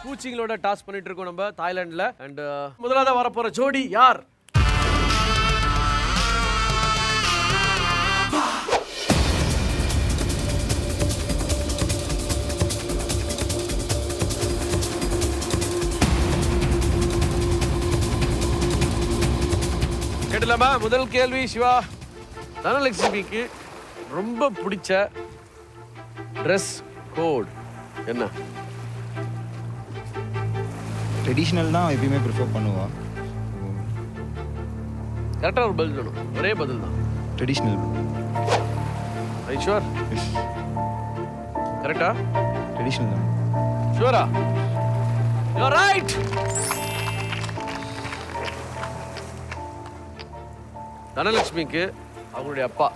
பூச்சிங்களோட task பண்ணிட்டு இருக்கோம் நம்ம தாய்லாந்துல. அண்ட் முதலாவது வரப்போற ஜோடி யார்? கேட்டலாமா? முதல் கேள்வி சிவா. தனலட்சுமிக்கு ரொம்ப பிடிச்ச ட்ரெஸ் கோட் என்ன? ட்ரெடிஷ்னல் தான் எப்பயுமே ப்ரிஃபர் பண்ணுவா. கரெக்டாக ஒரு பதில் வேணும். ஒரே பதில் தான். ட்ரெடிஷ்னல். I sure? கரெக்டா? ட்ரெடிஷ்னல் தான். ஷுவரா? You are right. தனலட்சுமிக்கு அவங்களுடைய அப்பா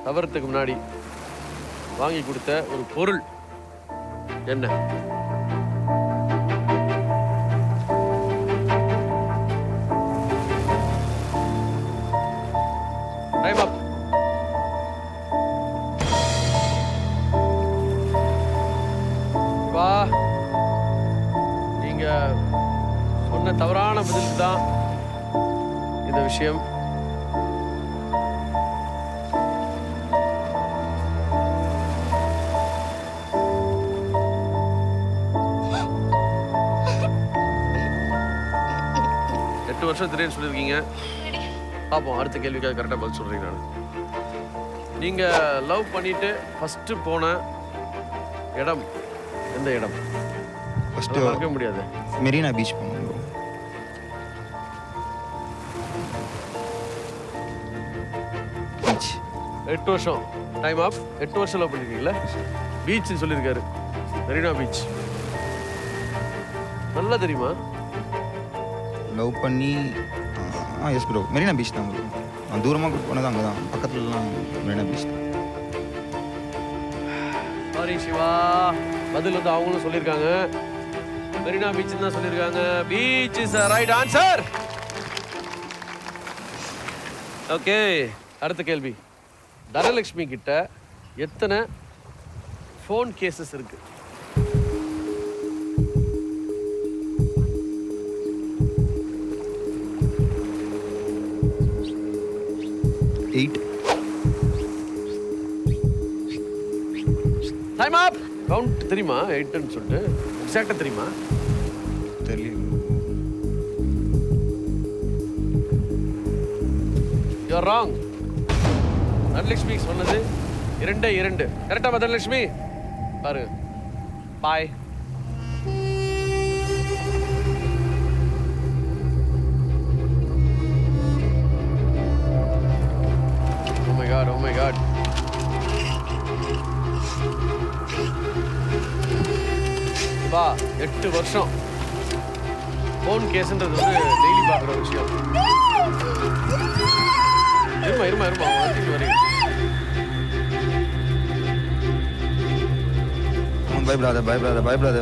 தவறத்துக்கு முன்னாடி வாங்கி கொடுத்த ஒரு பொருள் என்ன? Time up. வா, நீங்க சொன்ன தவறான பதிலுக்கு தான் இந்த விஷயம். வருஷம் திடீர்னு சொல்லியிருக்கீங்க. பார்ப்போம் அடுத்த கேள்விக்காக கரெக்டாக பதில் சொல்கிறீங்க. நான் நீங்கள் லவ் பண்ணிட்டு ஃபஸ்ட்டு போன இடம் எந்த இடம்? ஃபஸ்ட்டு மறக்க முடியாது. மெரினா பீச் போனோம். 8 வருஷம். Time of. 8 வருஷம் லவ் பண்ணிருக்கீங்களா? பீச் சொல்லியிருக்காரு. மெரினா பீச் நல்லா தெரியுமா? லவ் பண்ணி எஸ் ப்ரோ, மெரினா பீச் தான் ப்ரோ. நான் தூரமாக போனது அங்கே தான், பக்கத்துலலாம் மெரினா பீச் தான். சாரி சிவா, பதில் வந்து அவங்களும் சொல்லியிருக்காங்க. மெரினா பீச் தான் சொல்லியிருக்காங்க. Beach is right answer. Okay, அடுத்த கேள்வி. தனலட்சுமி கிட்ட எத்தனை ஃபோன் கேசஸ் இருக்கு? டைம் அப். கவுண்ட் தெரியுமா? 8ன்னு சொல்லிட்டு எக்ஸாக்ட்டா தெரியுமா? தெரியல. You are wrong. தனலட்சுமி சொன்னது 2. கரெக்டா தனலட்சுமி? பாரு. பாய். Oh my god, oh my god. வா, 8 வருஷம் ஃபோன் கேஸ்ன்றது வந்து டெய்லி பார்க்குற விஷயம். இருமா வந்துட்டு வரீங்க. பயப்படாத.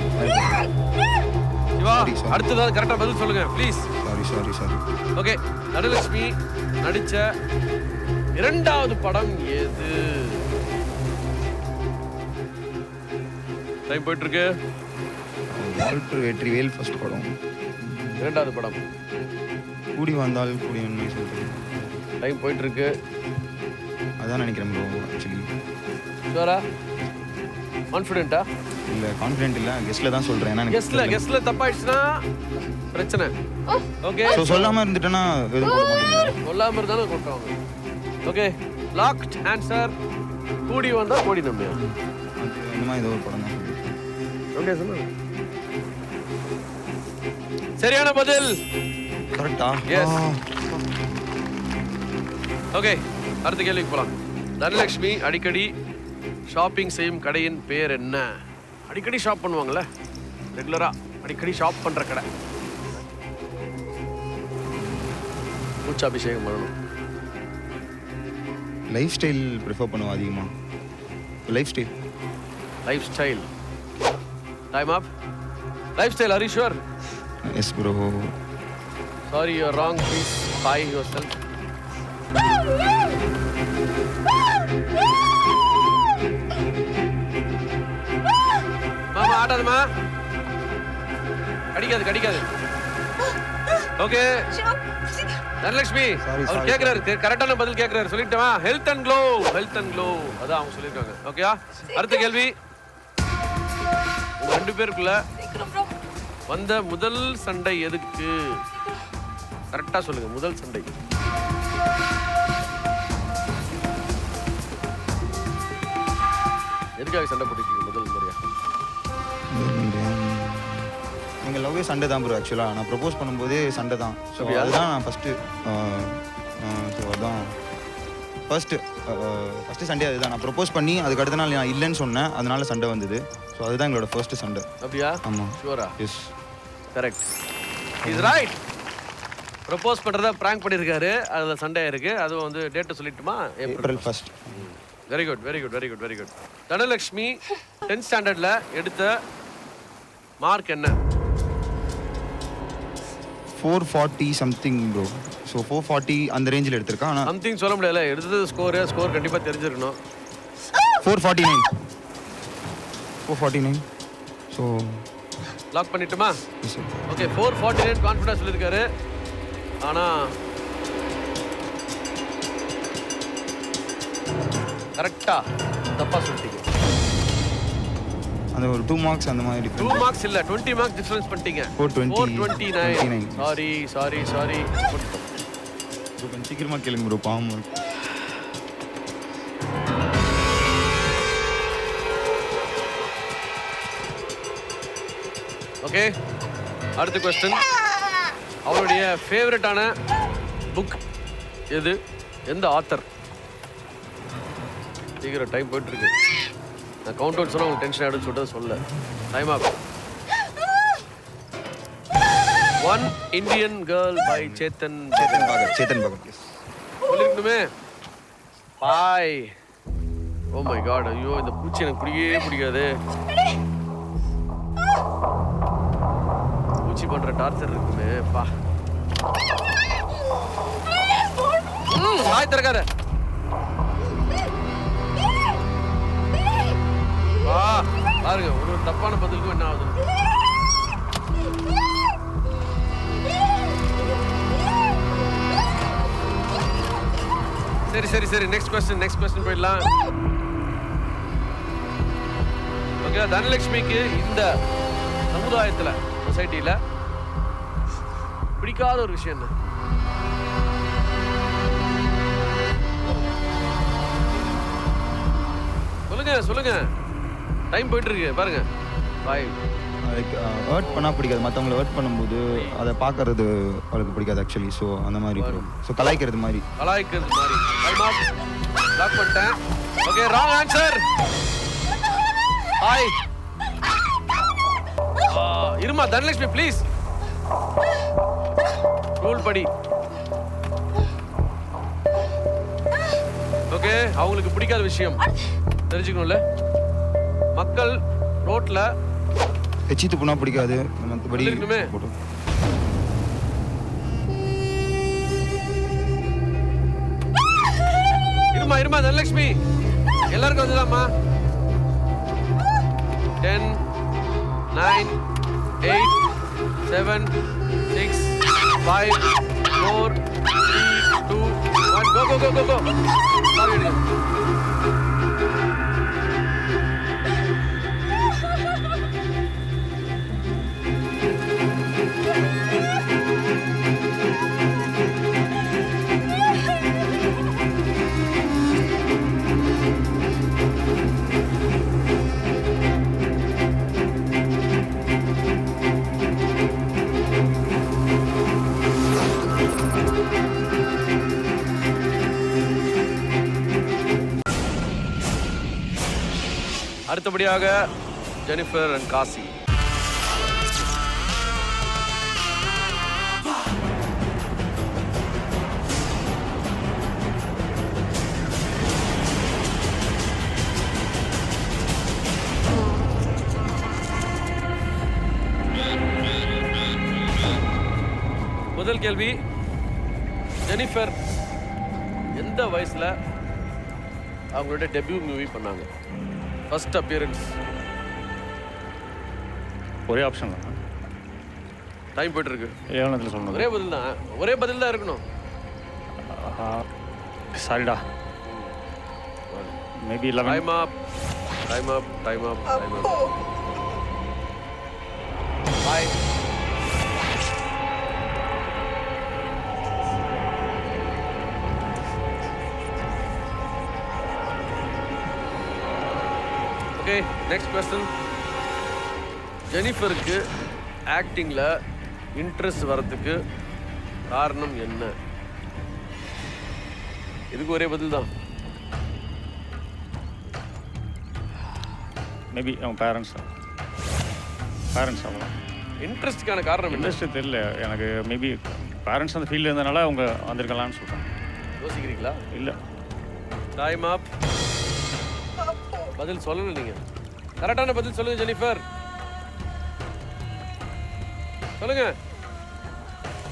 சிவா, அடுத்ததாவது கரெக்டாக பதில் சொல்லுங்க ப்ளீஸ். சாரி. ஓகே, தனலட்சுமி நடிச்ச 2வது படம் எது? டைம் போயிட்டு இருக்கு. வால்டர் வெற்றிவேல் ஃபர்ஸ்ட் படம். 2வது படம் கூடி வந்தால் கூடி நன்மை சொல்றேன். டைம் போயிட்டு இருக்கு. அதான் நினைக்கிறேன் ப்ரோ. ஆக்சுவலி ஷுவரா? கான்ஃபிடென்ட்டா? இல்லை கான்ஃபிடென்ட் இல்லை, கெஸ்ட்ல தான் சொல்கிறேன். ஏன்னா கெஸ்ட்ல தப்பாயிடுச்சுன்னா பிரச்சனை. ஓகே, ஸோ சொல்லாமல் இருந்துட்டேன்னா எதுவும் போட மாட்டீங்களா? சொல்லாமல் இருந்தாலும் கொட்டுவாங்க. Okay, locked answer. கூடி வந்தா கோடி நம்பியா? இந்த மாதிரி ஏதோ ஒரு படம் தான். ஓகே, சொல்லுங்க. சரியான பதில். கரெக்டா? எஸ். ஓகே, அடுத்த கேள்விக்கு போலாம். தனலட்சுமி அடிக்கடி ஷாப்பிங் செய்யும் கடையின் பேர் என்ன? அடிக்கடி ஷாப் பண்ணுவாங்கல்ல, ரெகுலரா அடிக்கடி ஷாப் பண்ற கடை. பூச்சாபிஷேகம் பண்ணணும். லைஃப் ஸ்டைல் ப்ரிஃபர் பண்ணுவோம் அதிகமாக. Lifestyle. Time up. Lifestyle, are you sure? Yes bro. Sorry, you are wrong. Please by yourself. மாமா ஆடாதமா. கடிக்காது. ஓகே தனலட்சுமி அவர் கேக்குறாரு, கரெக்டான பதில் கேக்குறாரு, சொல்லிட்டேன். ஹெல்த் அண்ட் க்ளோ அதான் அவங்க சொல்லிருக்காங்க. ஓகேயா? அடுத்த கேள்வி. உங்க 2 பேருக்குள்ள வந்த முதல் சண்டை எதுக்கு? கரெக்டா சொல்லுங்க. முதல் சண்டை எதுக்காக சண்டை போட்டுருக்கீங்க முதல் முறையா? எங்கள் லவ்வே சண்டை தான் ப்ரோ. ஆக்சுவலாக நான் ப்ரப்போஸ் பண்ணும்போதே சண்டை தான். ஸோ அதுதான் நான் ஃபஸ்ட்டு அதுதான் ஃபஸ்ட்டு சண்டே அதுதான். நான் ப்ரப்போஸ் பண்ணி அதுக்கு அடுத்த நாள் நான் இல்லைன்னு சொன்னேன், அதனால சண்டை வந்தது. ஸோ அதுதான் எங்களோட ஃபர்ஸ்ட் சண்டை. அப்படியா? ஆமாம். ஷூரா? Yes, correct. Is right. Propose பண்ணுறதா ப்ராங்க் பண்ணியிருக்காரு, அதில் சண்டை இருக்கு. அதுவும் வந்து டேட்டை சொல்லிட்டுமா? April 1st. Very good. Dhanalakshmi 10th ஸ்டாண்டர்டில் எடுத்த மார்க் என்ன? 440 சம்திங் ப்ரோ. ஸோ 440 அந்த ரேஞ்சில் எடுத்திருக்கேன். ஆனால் சம்திங் சொல்ல முடியல. எடுத்தது ஸ்கோர் கண்டிப்பாக தெரிஞ்சிருக்கணும். 449. ஸோ லாக் பண்ணிட்டுமா? Yes sir. ஓகே, 449 கான்ஃபிடன்ஸ் சொல்லியிருக்காரு. ஆனால் கரெக்டா தப்பா சொல்லிட்டீங்க. அந்த ஒரு 2 மார்க்ஸ் அந்த மாதிரி 2 மார்க்ஸ் இல்ல, 20 மார்க்ஸ் டிஃபரன்ஸ் பண்ணிட்டீங்க. 429. சாரி. கொஞ்சம் சீக்கிரமாக கேளுங்க ப்ரோ, பாவம். ஓகே, அடுத்த கொஸ்டின். அவருடைய ஃபேவரட்டான புக் எது? எந்த ஆத்தர்? சீக்கிரம், டைம் போயிட்டு இருக்கு. நான் கவுண்ட் அவுட் சொன்னா உங்களுக்கு டென்ஷன் ஆகிடுன்னு சொல்லிட்டு சொல்ல டைம் ஆகும். 1 Indian girl by Chetan Bhagat. சொல்லிருக்கணுமே. பாய். ஓ மை காட், ஐயோ இந்த பூச்சி எனக்கு பிடிக்காது. பூச்சி பண்ற டார்ச்சர் இருக்குமே பா. வாய் திறக்காத. வா பாருங்க, ஒரு தப்பான பதிலுக்கும் என்ன ஆகுது. சரி, நெக்ஸ்ட் கொஸ்டின் போயிடலாம். ஓகே, தனலட்சுமிக்கு இந்த சமுதாயத்துல, சொசைட்டில பிடிக்காத ஒரு விஷயம் என்ன? சொல்லுங்க. டைம் போயிட்டு இருக்கு பாருங்க. லைக் ஹர்ட் பண்ணால் பிடிக்காது. மற்றவங்களை ஹர்ட் பண்ணும்போது அதை பார்க்கறது அவளுக்கு பிடிக்காது ஆக்சுவலி. ஸோ அந்த மாதிரி ப்ரோ. ஸோ கலாய்க்கிறது மாதிரி. Time off. லாக் பண்ணிட்டேன். Okay, wrong answer. ஹாய். இருமா தனலட்சுமி ப்ளீஸ். ரூல் படி. ஓகே, அவங்களுக்கு பிடிக்காத விஷயம் தெரிஞ்சுக்கணும்ல. மக்கள் ரோட்ல எச்சித்து போனா பிடிக்காது. மற்றபடி இருமா தனலட்சுமி, எல்லாருக்கும் வந்துதாம்மா. 10, 9, 8, 7, 6, 5, 4, 3, 2, 1. Go. Sorry. அடுத்தபடியாக ஜெனிஃபர் அண்ட் காசி. முதல் கேள்வி, ஜெனிஃபர் எந்த வயசுல அவங்களோட டெபியூ மூவி பண்ணாங்க? First appearance. ஒரே ஆப்ஷன் தான். டைம் போயிட்டு இருக்கு. எவ்வளோத்துல சொல்லணும்? ஒரே பதில் தான் இருக்கணும். சாரிடா, maybe 11. Time up. Bye. Okay, next question. ஜெனிஃபருக்கு ஆக்டிங்கில் இன்ட்ரெஸ்ட் வரதுக்கு காரணம் என்ன? இதுக்கு ஒரே பதில் தான். மேபி அவங்க பேரண்ட்ஸ் ஆகலாம். இன்ட்ரெஸ்ட்டுக்கான காரணம் என்ன? இன்ட்ரெஸ்ட்டு தெரியல எனக்கு. மேபி பேரண்ட்ஸ் அந்த ஃபீல்டில் இருந்தனால அவங்க வந்திருக்கலாம்னு சொல்கிறேன். யோசிக்கிறீங்களா? இல்லை. டைம் அப். பதில் சொல்லலை நீங்கள். கரெக்டான பதில் சொல்லுங்க ஜெனிஃபர். சொல்லுங்க.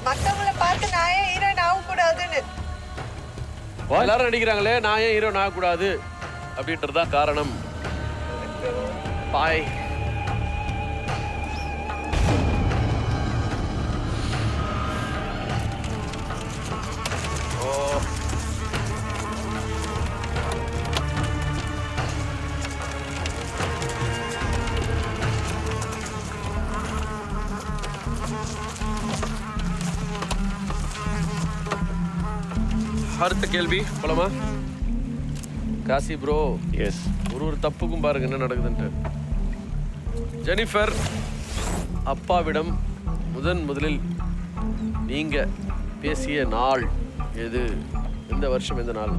மத்தவங்கள பார்த்து நான் ஏன் ஹீரோயின் ஆகக்கூடாதுன்னு. எல்லாரும் நடிக்கிறாங்களே, நான் ஏன் ஹீரோயின் ஆகக்கூடாது அப்படின்றதுதான் காரணம். பாய். அடுத்த கேள்வி போலாமா? Kasi bro, yes. ஒரு தப்புக்கும் பாருங்க என்ன நடக்குதுன்ட்டு. ஜெனிஃபர் அப்பாவிடம் முதலில் நீங்க பேசிய நாள் எது? எந்த வருஷம், எந்த நாள்?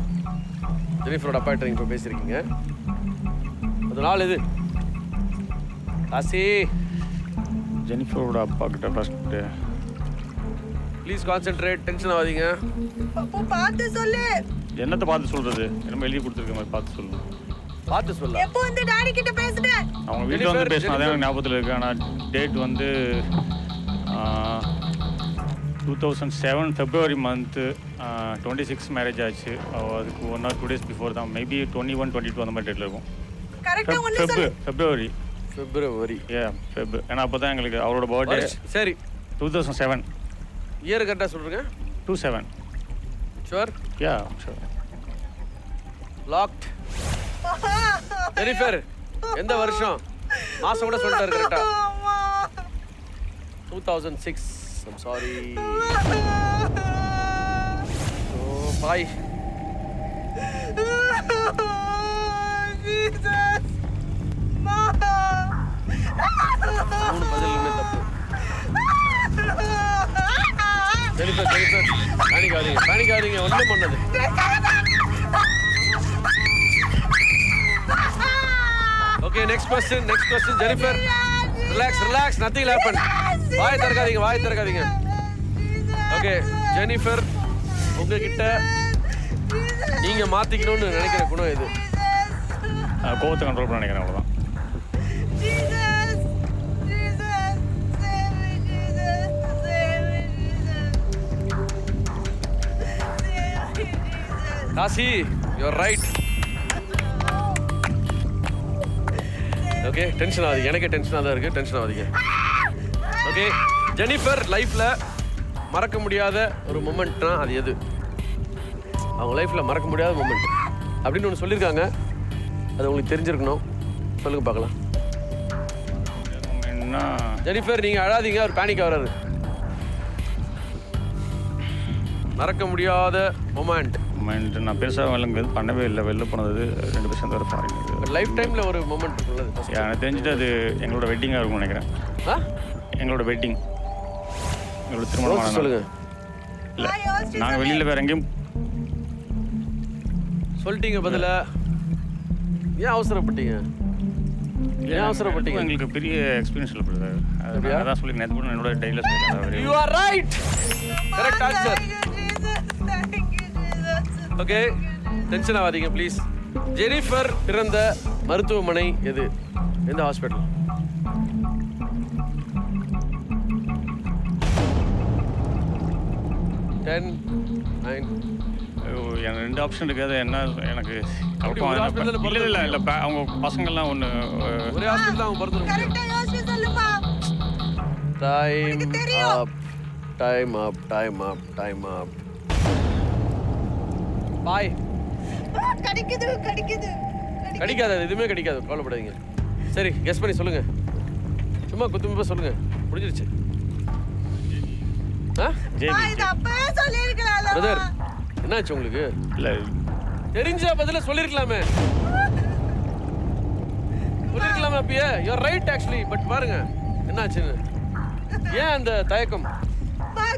ஜெனிஃபரோட அப்பா கிட்ட நீங்க இப்போ பேசியிருக்கீங்க, அந்த நாள் எது? காசி, ஜெனிஃபரோட அப்பா கிட்ட ஃபர்ஸ்ட். ப்ளீஸ் கான்சென்ட்ரேட், டென்ஷன் ஆகாதீங்க. அப்போ பார்த்து சொல்லு. என்னத்தை பார்த்து சொல்கிறது? என்ன எழுதி கொடுத்துருக்க மாதிரி பார்த்து சொல்லு. பார்த்து சொல்ல. எப்போ வந்து டாடி கிட்ட பேசுன? அவங்க வீட்டில் வந்து பேசினா தான் எனக்கு ஞாபகத்தில் இருக்குது. ஆனால் டேட் வந்து 2007 ஃபெப்ரவரி மந்த்து 26 மேரேஜ் ஆச்சு. அதுக்கு 1 or 2 days பிஃபோர் தான். மேபி 21, 22 அந்த மாதிரி டேட்டில் இருக்கும். கரெக்டா ஒன்னு சொல்லு. ஃபெப்ரவரி. ஃபெப்ரவரி. ஏன்னா அப்போ தான் எங்களுக்கு அவரோட பர்த்டே. சரி, 2007. இயர் கரெக்டாக சொல்கிறேங்க. 27. ஷுவர்? யா ஷுவர். லாக்ட். ஜெனிஃபர் எந்த வருஷம், மாசம் கூட சொல்லிட்டாரு கரெக்டா. 2006. I'm sorry. So bye. Jesus. மூணு பதிலுமே தப்பு. ஜெனிஃபர் பேனிக் ஆகாதீங்க, ஒன்றும் பண்ணது. Okay, next question Jennifer. Relax, nothing will happen. வாய் திறக்காதீங்க. ஓகே, ஜெனிஃபர், உங்ககிட்ட நீங்க மாத்திக்கணும்னு நினைக்கிற குணம் எது? கோவத்தை கண்ட்ரோல் பண்ண நினைக்கிறேன், அவ்வளோதான். Kasi, you are right. Okay, tension ஆகாதீங்க. எனக்கே டென்ஷனாக தான் இருக்குது, டென்ஷன் ஆகாதீங்க. ஓகே, ஜெனிஃபர் லைஃப்பில் மறக்க முடியாத ஒரு மொமெண்ட்னா அது எது? அவங்க லைஃப்பில் மறக்க முடியாத மொமெண்ட் அப்படின்னு ஒன்று சொல்லியிருக்காங்க, அது உங்களுக்கு தெரிஞ்சிருக்கணும். சொல்லுங்க பார்க்கலாம். ஜெனிஃபர், நீங்கள் அழாதீங்க, அவர் பேனிக் ஆகிறாரு. மறக்க முடியாத மொமெண்ட். நான் பெருசாக வெளில பண்ணவே இல்லை. வெளில போனது 2 வருஷம் தவிர ஃபாரின். லைஃப் டைமில் ஒரு மொமெண்ட் உள்ளது. எனக்கு தெரிஞ்சுட்டு அது எங்களோட வெட்டிங்காக இருக்கும்னு நினைக்கிறேன். எங்களோட வெட்டிங், எங்களோட திருமணம். சொல்லுங்க. இல்லை, நாங்கள் வெளியில் வேறு எங்கேயும் சொல்லிட்டீங்க பதில. ஏன் அவசரப்பட்டீங்க? எங்களுக்கு பெரிய எக்ஸ்பீரியன்ஸ் இல்லை பிரதர். அதான் சொல்லி நேற்று கூட என்னோட டைல சொல்லியிருக்கேன். You are right. Correct answer. Okay, tension ஆகாதீங்க ப்ளீஸ். ஜெனிஃபர் பிறந்த மருத்துவமனை எது? எந்த ஹாஸ்பிட்டல்? எனக்கு 2 ஆப்ஷன் இருக்காது. என்ன எனக்கு இல்லை அவங்க பசங்கள்லாம் ஒன்று ஒரே ஹாஸ்பிட்டல் தான் அவங்க பிறந்திருக்காங்க. டைம் தெரியும். Up time up time up time up bye கடிக்குது கடிக்குது கடிக்காது, அது எதுவுமே கடிக்காது, கவலைப்படாதீங்க. சரி கெஸ் பண்ணி சொல்லுங்க, சும்மா குத்துமப்பா சொல்லுங்க, முடிஞ்சிருச்சு. ஆ இது அப்பவே சொல்லிருக்கலாம்ல பிரதர் என்னாச்சு உங்களுக்கு? இல்லை தெரிஞ்ச பதில சொல்லிருக்கலாமே, சொல்லிருக்கலாமே அப்பயே. யூஆர் ரைட் ஆக்சுவலி, பட் பாருங்க என்னாச்சுன்னு. ஏன் அந்த தயக்கம்?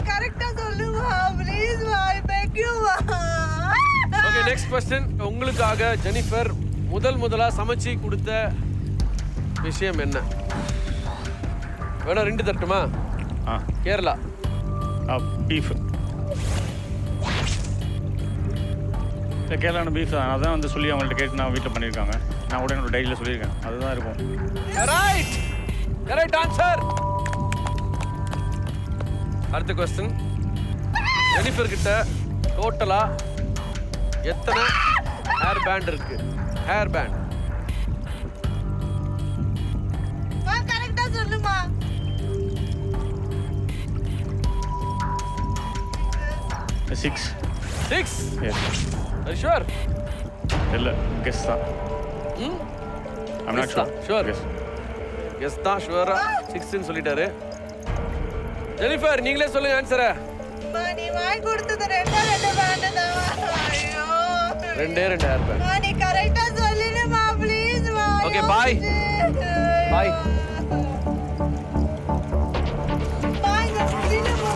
கரெக்ட்டா சொல்லுமா ப்ளீஸ் மா ஐ பெக் யூ மா. Okay next question. உங்களுக்காக ஜெனிஃபர் முதலா சமைச்சு கொடுத்த விஷயம் என்ன? வேணா 2 தட்டுமா? கேரளா பீஃப். இல்லை கேரளான பீஃப் தான். அதான் வந்து சொல்லி அவங்கள்ட்ட கேட்டு நான் வீட்டில் பண்ணியிருக்காங்க. நான் கூட என்னோட டைரியில் சொல்லியிருக்கேன், அதுதான் இருக்கும். Right, correct answer. அடுத்த क्वेश्चन. ஜெனிஃபர் கிட்ட டோட்டலா எத்தனை ஹேர் பேண்ட் இருக்கு? ஹேர் பேண்ட் கரெக்ட்டா சொல்லுமா. 6. 6. எஸ். Are you sure? இல்லை கெஸ் தான். I'm not sure. Sure. Yes. Yes தான் ஷுவரா 6ன்னு சொல்லிட்டாரு. ஜெனிஃபர் நீங்களே சொல்லுங்க ஆன்சரை. மா நீ வாங்கி கொடுத்தது ரெண்டு பேண்ட் தான். ஐயோ 2 ஹேர் பேண்ட். மா நீ கரெக்ட்டா சொல்லுமா ப்ளீஸ் மா. Okay, bye. Bye. பாய் சொல்லுமா.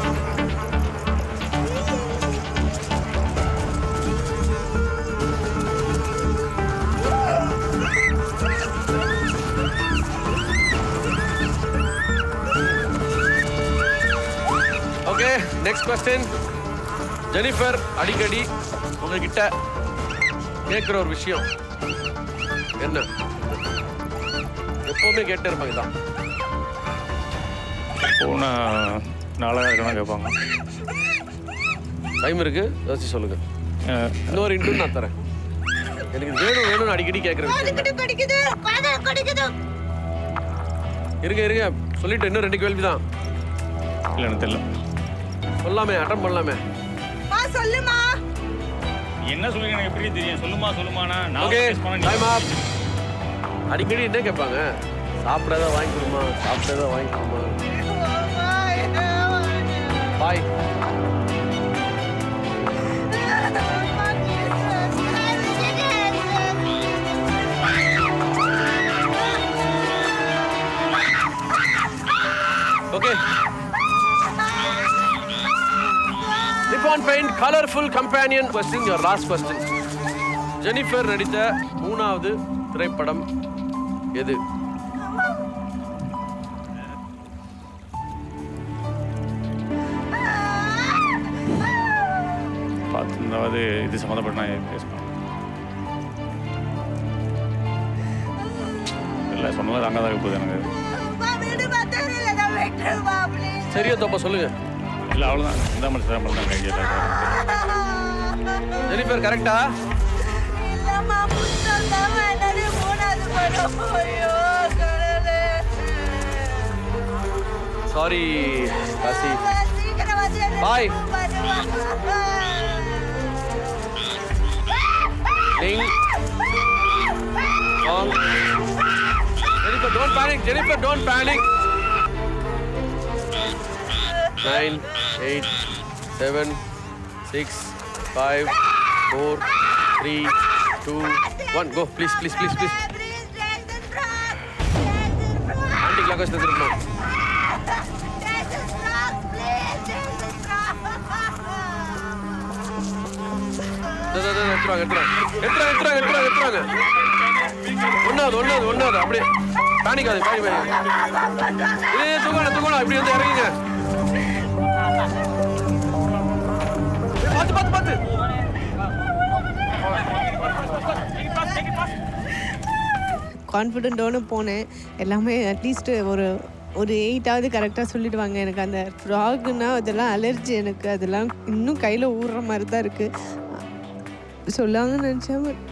Okay next question. ஜெனிஃபர் அடிக்கடி உங்ககிட்ட கேட்குற ஒரு விஷயம் என்ன? எப்பவுமே கேட்டே இருப்பாங்க தான். போன நாளாக இருக்கணும் கேட்பாங்க. டைம் இருக்கு, யோசிச்சு சொல்லுங்க. இன்னொரு இன்ட்ரூ நான் தரேன். எனக்கு இது வேணும் வேணும்னு அடிக்கடி கேட்குற விஷயம் என்ன? கடிக்குது காது கடிக்குது. இருங்க சொல்லிட்டு இன்னும் 2 கேள்வி தான். இல்லை எனக்கு தெரியல. சொல்லாமே, அட்டம் பண்ணலாமே. மா சொல்லுமா. என்ன சொல்லுங்க, எனக்கு எப்படி தெரியும்? சொல்லுமாண்ணா. நான் ஓகே guess பண்ண டைம் நீங்க- அப். அடிக்கடி என்ன கேட்பாங்க? சாப்பிடாத வாங்கி கொடுமா, சாப்பிடாத வாங்கி கொடுமா. Bye. Okay Nippon Paint Colorful Companion question, your last question. Jennifer நடித்த 3வது திரைப்படம் எது? பார்த்துருந்தாவது இது சம்மந்தப்பட்ட நான் பேசணும். இல்லை சொன்னது அங்கே தான் போகுது எனக்கு. சரியா தப்பா சொல்லுங்க. இல்லை அவ்வளோதான். இந்த மாதிரி சிரமம் தான் கையில். ஜெனிஃபர் கரெக்டா? இல்லம்மா புத்தகம் தான் என்னது 3வது படம். ஐயோ கடவுளே. சாரி காசி. சீக்கிரம் வந்து bye. Ding dong. Jennifer don't panic. Jennifer don't panic. 9 8 7 6 5 4 3 2 1 go please aunty clock வச்சு திருப்பணும். எடுத்துறாங்க. ஒன்னாவது அப்படியே பேனிக்காது. தூக்கணும் இப்படி வந்து இறங்குங்க. பார்த்து கான்ஃபிடென்ட்டோடு போனேன். எல்லாமே அட்லீஸ்ட் ஒரு 8ஆவது கரெக்டாக சொல்லிடுவாங்க. எனக்கு அந்த ஃப்ராகுன்னா அதெல்லாம் அலர்ஜி. எனக்கு அதெல்லாம் இன்னும் கையில் ஊறுற மாதிரி தான் இருக்குது. சொல்லாங்கன்னு நினச்சேன்.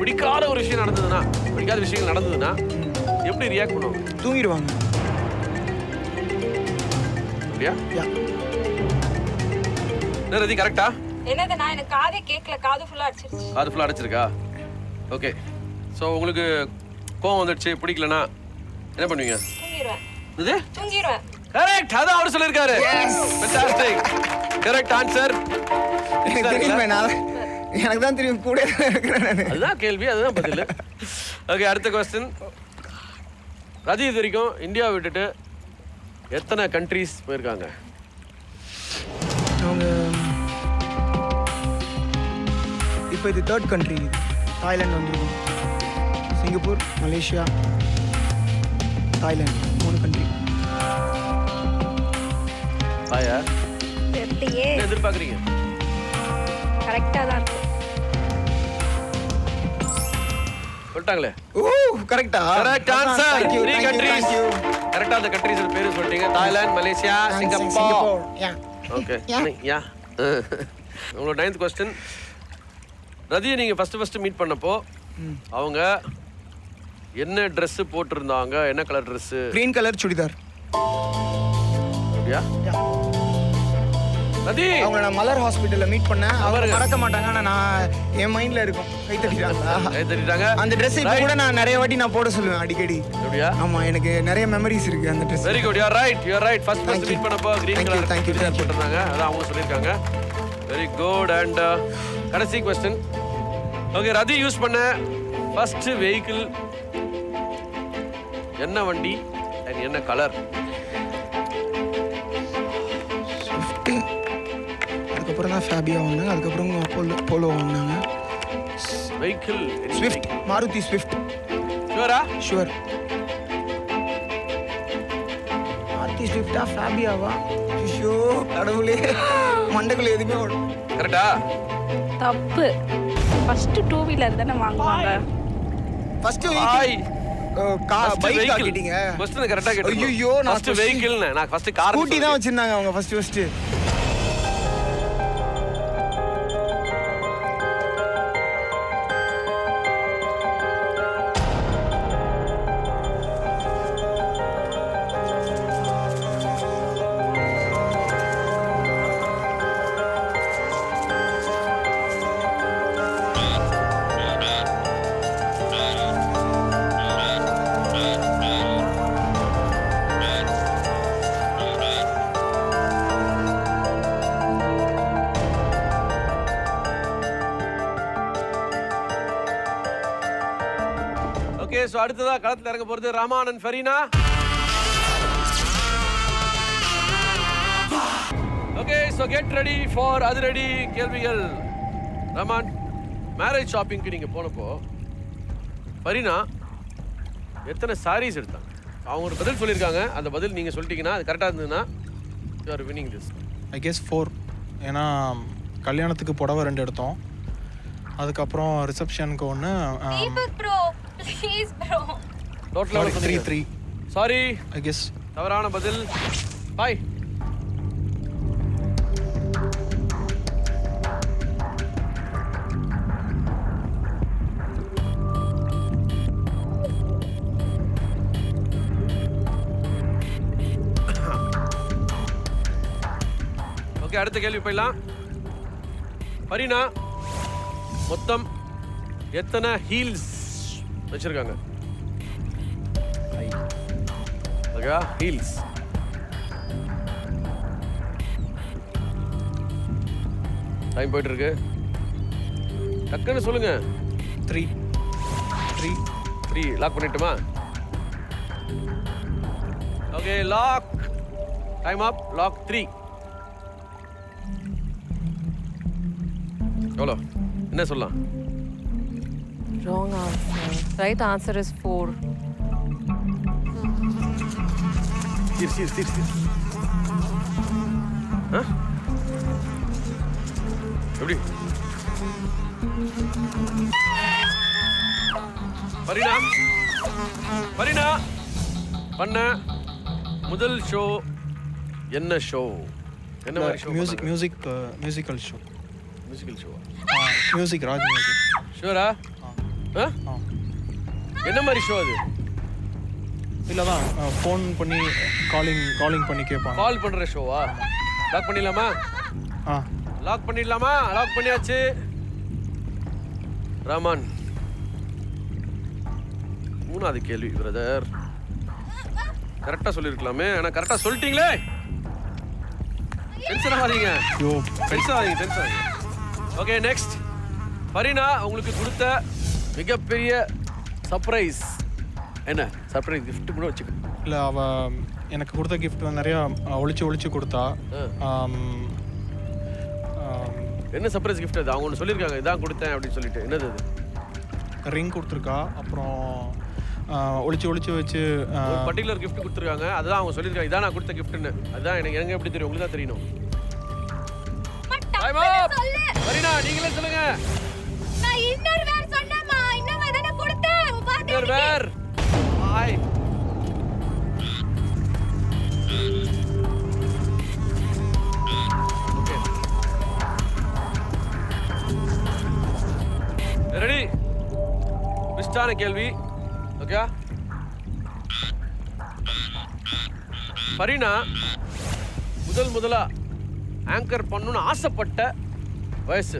பிடிக்காத ஒரு விஷயம் நடந்ததுன்னா, பிடிக்காத விஷயங்கள் நடந்ததுன்னா எப்படி ரியாக்ட் பண்ணுவாங்க? தூங்கிடுவாங்க. அப்படியா? யா. என்ன ரதி கரெக்டா? என்னது நான் எனக்கு காதே கேட்கல, காது ஃபுல்லா அடிச்சிருச்சு. காது ஃபுல்லாக அடைச்சிருக்கா? ஓகே. ஸோ உங்களுக்கு கோவம் வந்துடுச்சு, பிடிக்கலனா என்ன பண்ணுவீங்க? தூங்கிடுவேன். இது தூங்கிடுவேன். கரெக்ட். அதான் அவர் சொல்லியிருக்காரு. ஃபென்டாஸ்டிக். Correct answer. எனக்கு தெரியுமே, எனக்கு தான் தெரியும், கூட இருக்கிறேன் நான். அதுதான் கேள்வி, அதுதான் பதில். ஓகே, அடுத்த கொஸ்டின். ரதி இது வரைக்கும் இந்தியா விட்டுட்டு எத்தனை கண்ட்ரீஸ் போயிருக்காங்க? அவங்க இப்போ இது 3rd கண்ட்ரி. தாய்லாந்து வந்துருக்கும், சிங்கப்பூர், மலேசியா, தாய்லாந்து 3 கண்ட்ரி. பாயா தெரியலையே. என்ன எதிர்பார்க்குறீங்க? கரெக்டா தான் இருக்கு. சொல்லிட்டாங்களே. ஓ கரெக்டா? Correct answer. Thank you, 3 thank you, countries. thank you. கரெக்டா அந்த கண்ட்ரீஸ் பேரு சொல்லிட்டீங்க. Thailand, Malaysia, Singapore. Yeah. Okay. Yeah. யா. உங்களோட 9th கொஸ்டின். ரதியை நீங்க ஃபர்ஸ்ட் மீட் பண்ணப்போ அவங்க என்ன Dress போட்டிருந்தாங்க? என்ன colour Dress? Green colour churidar. அப்படியா? Yeah. ரதி அவங்க நான் மலர் ஹாஸ்பிட்டல்ல மீட் பண்ணேன். அவங்க பாருங்க. மறக்க மாட்டாங்க, ஆனா நான் என் மைண்ட்ல இருக்கும். கை தட்டிட்டாங்களா? கை தட்டிட்டாங்க. அந்த Dress இப்போ கூட நான் நிறைய வாட்டி நான் போட சொல்லுவேன் அடிக்கடி. அப்படியா? ஆமா, எனக்கு நிறைய மெமரிஸ் இருக்கு அந்த Dress. Very good. You are right. First Thank you. Meet பண்ணப்போ green Thank you, colour thank you, churidar thank you. போட்டிருந்தாங்க. அதான் அவங்க சொல்லியிருக்காங்க. Very good. அண்ட் கடைசி கொஸ்டின். ஓகே, ரதி யூஸ் பண்ண ஃபர்ஸ்ட் வெஹிக்கிள் என்ன வண்டி அண்ட் என்ன கலர்? ஸ்விஃப்ட். அதுக்கப்புறம் தான் ஃபேபியா வாங்கினாங்க. அதுக்கப்புறம் போலோ வாங்கினாங்க. Vehicle Swift, Maruti Swift. ஷூரா? ஷுவர். மாருதி ஸ்விஃப்டா ஃபேபியாவா? ஐயோ கடவுளே, மண்டைக்குள்ள எதுவுமே ஓடும். கரெக்டா? தப்பு. ஃபர்ஸ்ட் 2 வீலர் தானே வாங்குவாங்க. First hi. பைக் கேட்டீங்க. கொஸ்டின் கரெக்டா கேட்டீங்க. ஐயோ, நான் ஃபர்ஸ்ட் வெஹிக்கிள் நான் ஃபர்ஸ்ட் கார் ஸ்கூட்டி தான் வச்சிருந்தாங்க அவங்க ஃபர்ஸ்ட். ஓகே, சோ அடுத்ததா களத்துல இறங்க போறது Rahman and Fareena. Okay, so get ready for அதிரடி கேள்விகள். ரஹ்மான், மேரேஜ் ஷாப்பிங்க்கு நீங்க போனப்போ ஃபரீனா எத்தனை சாரீஸ் எடுத்தாங்க? அவங்க ஒரு பதில் சொல்லியிருக்காங்க. அந்த பதில் நீங்க சொல்லிட்டீங்கன்னா அது கரெக்டா இருந்ததுன்னா you are winning this. I guess 4. ஏன்னா கல்யாணத்துக்கு புடவை 2 எடுத்தோம். அதுக்கப்புறம் ரிசப்ஷனுக்கு 1. Deepak bro please bro. டோட்டலா 3. சாரி, ஐ கெஸ் தவறான பதில். பாய். ஓகே, அடுத்த கேள்வி போயிடலாம். ஃபரீனா மொத்தம் எத்தனை ஹீல்ஸ் வச்சிருக்காங்க? Okay, heels. டைம் போயிட்டு இருக்கு. டக்குன்னு சொல்லுங்க. 3. லாக் பண்ணிட்டுமா? Okay, lock. Time up. Lock 3. எவ்வளோ? என்ன சொல்லலாம்? Wrong answer. Right answer is 4. சீர். ஆ? எப்படி? ஃபரீனா பண்ண முதல் ஷோ என்ன ஷோ? என்ன மாதிரி show? Musical show. Musical show. Music, Raj music. ஷூரா? ஆ என்ன மாதிரி ஷோ அது? இல்லை தான் ஃபோன் பண்ணி காலிங் பண்ணி கேட்பாங்க. கால் பண்ற ஷோவா? லாக் பண்ணிடலாமா? ஆ லாக் பண்ணிடலாமா? லாக் பண்ணியாச்சு. ரஹ்மான், 3வது கேள்வி பிரதர். கரெக்டா சொல்லிருக்கலாமே, ஆனா கரெக்டா சொல்லிட்டீங்களே. டென்ஷன் ஆகாதீங்க, ஐயோ டென்ஷன் ஆகாதீங்க. Okay, next. ஃபரீனா உங்களுக்கு கொடுத்த மிகப்பெரிய சர்ப்ரைஸ் என்ன? சர்ப்ரைஸ் கிஃப்ட் கூட வச்சுக்க. இல்லை அவள் எனக்கு கொடுத்த கிஃப்ட் நிறையா ஒளிச்சு கொடுத்தா. என்ன சர்ப்ரைஸ் கிஃப்ட் அது? அவங்க ஒன்று சொல்லியிருக்காங்க, இதான் கொடுத்தேன் அப்படின்னு சொல்லிட்டு. என்னது அது? ரிங் கொடுத்துருக்கா. அப்புறம் ஒளிச்சு வச்சு ஒரு பர்டிகுலர் கிஃப்ட் கொடுத்துருக்காங்க. அதுதான் அவங்க சொல்லியிருக்காங்க, இதான் நான் கொடுத்த கிஃப்ட்னு. அதுதான் எனக்கு எப்படி தெரியும்? உங்களுக்கு தான் தெரியணும். ஃபரீனா நீங்களே சொல்லுங்க. நான் இன்னர்வேர் சொன்னேம்மா. இன்னர்வேர் தான கொடுத்தேன். இன்னர்வேர். ஹாய். ரெடி? ட்விஸ்டான கேள்வி. ஓகே. ஃபரீனா முதலா ஆங்கர் பண்ணணும்னு ஆசைப்பட்ட வயசு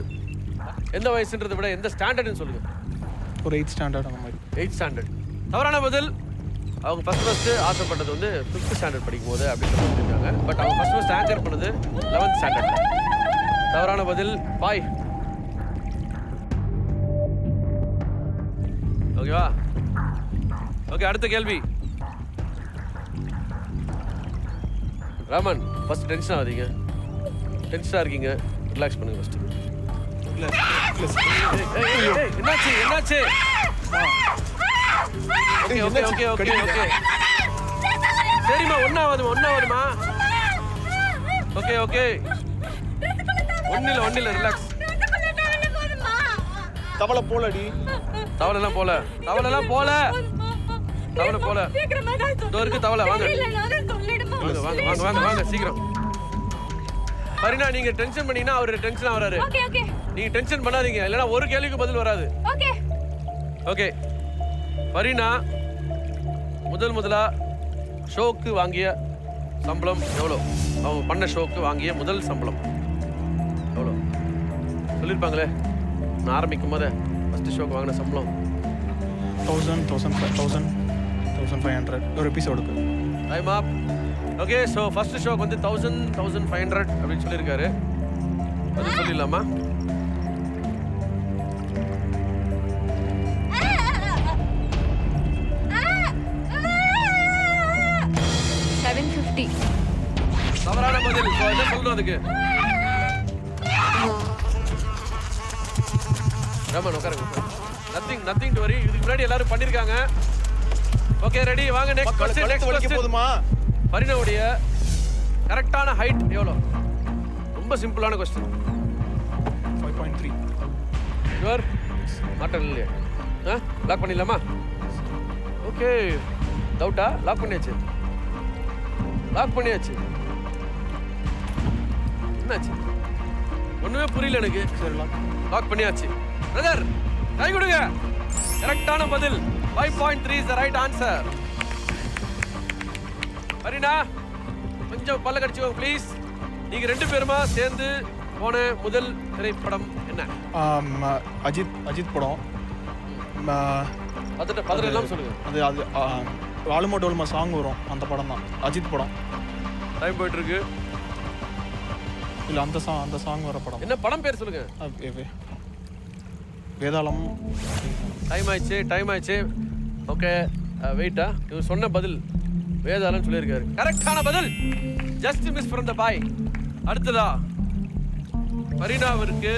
எந்த வயசுன்றதை விட எந்த ஸ்டாண்டர்ட்னு சொல்லுங்க. ஒரு 8th ஸ்டாண்டர்ட் அந்த மாதிரி. 8th standard. தவறான பதில். அவங்க ஃபர்ஸ்ட் ஆசைப்பட்டது வந்து 5th ஸ்டாண்டர்ட் படிக்கும் போது அப்படின்னு சொல்லியிருக்காங்க. பட் அவங்க ஃபர்ஸ்ட் ஆங்கர் பண்ணது 11th ஸ்டாண்டர்ட். தவறான பதில். பாய். ஓகேவா? ஓகே, அடுத்த கேள்வி. ராமன், ஃபர்ஸ்ட் டென்ஷன் ஆகாதீங்க. டென்ஷனாக இருக்கீங்க, ரிலாக்ஸ் பண்ணுங்க ஃபர்ஸ்ட். என்னாச்சு? ஓகே. சரிம்மா, ஒன்னாவதுமா. ஓகே. ஒன்னில ரிலாக்ஸ். தவளை போலடி. தவளைலாம் போல. இதோ இருக்கு தவளை. வாங்க சீக்கிரம். ஃபரீனா, நீங்க டென்ஷன் பண்ணீங்கன்னா அவரு டென்ஷன் ஆவறாரு. நீங்க டென்ஷன் பண்ணாதீங்க, இல்லனா ஒரு கேள்விக்கு பதில் வராது. ஓகே. ஃபரீனா முதலா ஷோக்கு வாங்கிய சம்பளம் எவ்வளோ? அவங்க பண்ண ஷோக்கு வாங்கிய முதல் சம்பளம் எவ்வளோ சொல்லியிருப்பாங்களே நான் ஆரம்பிக்கும் போதே. ஃபர்ஸ்ட் ஷோக்கு வாங்கின சம்பளம் 1500 ஒரு எபிசோடுக்கு. Time up. Okay, so first ஷோக்கு வந்து 1500 அப்படின்னு சொல்லியிருக்காரு. அது சொல்லிடலாமா? தவறான பதில். என்ன சொல்லணும் அதுக்கு? ரமன் உட்காருங்க. Nothing to worry. இதுக்கு முன்னாடி எல்லாரும் பண்ணிருக்காங்க. Okay, ready? வாங்க நெக்ஸ்ட் क्वेश्चन. போதுமா? ஃபரீனாவுடைய கரெக்டான ஹைட் எவ்வளோ? ரொம்ப சிம்பிளான क्वेश्चन. 5.3. யுவர் மாட்டல் இல்லையா? லாக் பண்ணிடலாமா? ஓகே. டவுட்டா? லாக் பண்ணியாச்சு. என்னாச்சு? ஒண்ணுமே புரியல எனக்கு. லாக் பண்ணியாச்சு. பிரதர், கை கொடுங்க. கரெக்டான பதில் 5.3 is the right answer. Fareena, கொஞ்சம் பல்ல கடிச்சுக்கோங்க ப்ளீஸ். நீங்க ரெண்டு பேருமா சேர்ந்து போன முதல் திரைப்படம் என்ன? அஜித் படம். பதில் எல்லாம் சொல்லுங்க. அது ஆலுமா டோல்மா சாங் வரும், அந்த படம் தான். அஜித் படம். டைம் போயிட்டு இருக்கு. இல்லை, அந்த சாங் வர படம். என்ன படம் பேர் சொல்லுங்க. வேதாளம். டைம் ஆயிடுச்சு. ஓகே, வெயிட்டா. இவர் சொன்ன பதில் வேதாளம் சொல்லியிருக்காரு. கரெக்டான பதில். ஜஸ்ட் மிஸ் ஃப்ரம் த பாய். அடுத்ததா ஃபரீனாவிற்கு